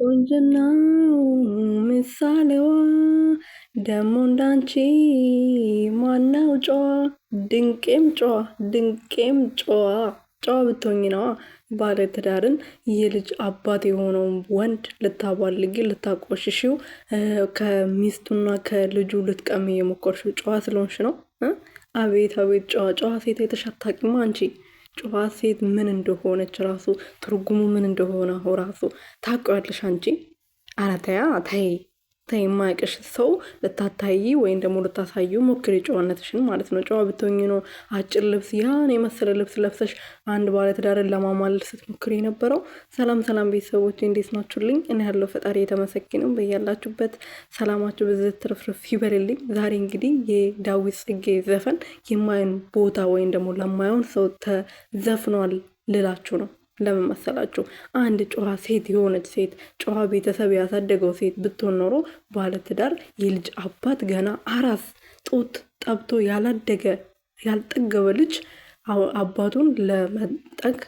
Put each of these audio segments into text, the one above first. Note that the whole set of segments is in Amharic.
ቆንጅናው ምሳሌዋ ደሞ እንዳንቺ ማነው ጨዋ ድንቄም ጨዋ ብትሆኝ ነዋ ባለ ትዳርን የልጅ አባት የሆነውን ወንድ ልታባልጊ ልታቆሽሺው ከሚስቱና ከልጁ ልትቀሚ የሞከርሽው ጨዋ ስለሆንሽ ነው። አቤት አቤት ጨዋ ሴት አይተሽ አታውቂም አንቺ። ጨዋ ሴት ምን እንደሆነች ራሱ ትርጉሙ ምን እንደሆነ ራሱ ታውቂዋለሽ አንቺ። ኧረ ተይ የማያውቅሽ ሰው ልታታይ ወይም ደግሞ ልታሳዩ ሞክሪ ጨዋነትሽን ማለት ነው። ጨዋ ብትሆኚ ነው አጭር ልብስ ያን የመሰለ ልብስ ለብሰሽ አንድ ባለትዳርን ለማማለል ስትሞክሪ የነበረው። ሰላም ቤተሰቦች እንዴት ናችሁልኝ? እኔ ያለው ፈጣሪ የተመሰገነው በያላችሁበት ሰላማችሁ ብዝት ትርፍርፍ ይበልልኝ። ዛሬ እንግዲህ የዳዊት ጽጌ ዘፈን የማይሆን ቦታ ወይም ደግሞ ለማይሆን ሰው ተዘፍኗል ልላችሁ ነው። ለምን መሰላችሁ? አንድ ጨዋ ሴት የሆነች ሴት ጨዋ ቤተሰብ ያሳደገው ሴት ብትሆን ኖሮ ባለትዳር የልጅ አባት ገና አራስ ጡት ጠብቶ ያላደገ ያልጠገበ ልጅ አባቱን ለመጠቅ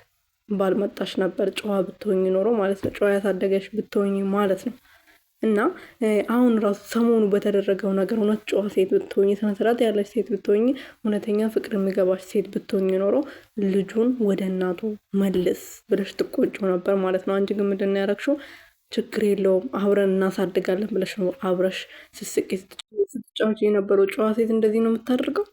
ባልመጣሽ ነበር። ጨዋ ብትሆኝ ኖሮ ማለት ነው። ጨዋ ያሳደገሽ ብትሆኝ ማለት ነው። እና አሁን ራሱ ሰሞኑ በተደረገው ነገር እውነት ጨዋ ሴት ብትሆኝ ስነስርዓት ያለች ሴት ብትሆኝ እውነተኛ ፍቅር የሚገባሽ ሴት ብትሆኝ ኖሮ ልጁን ወደ እናቱ መልስ ብለሽ ትቆጪው ነበር ማለት ነው። አንቺ ግን ምንድን ነው ያደረግሽው? ችግር የለውም አብረን እናሳድጋለን ብለሽ ነው አብረሽ ስትጫወቺ የነበረው። ጨዋ ሴት እንደዚህ ነው የምታደርገው።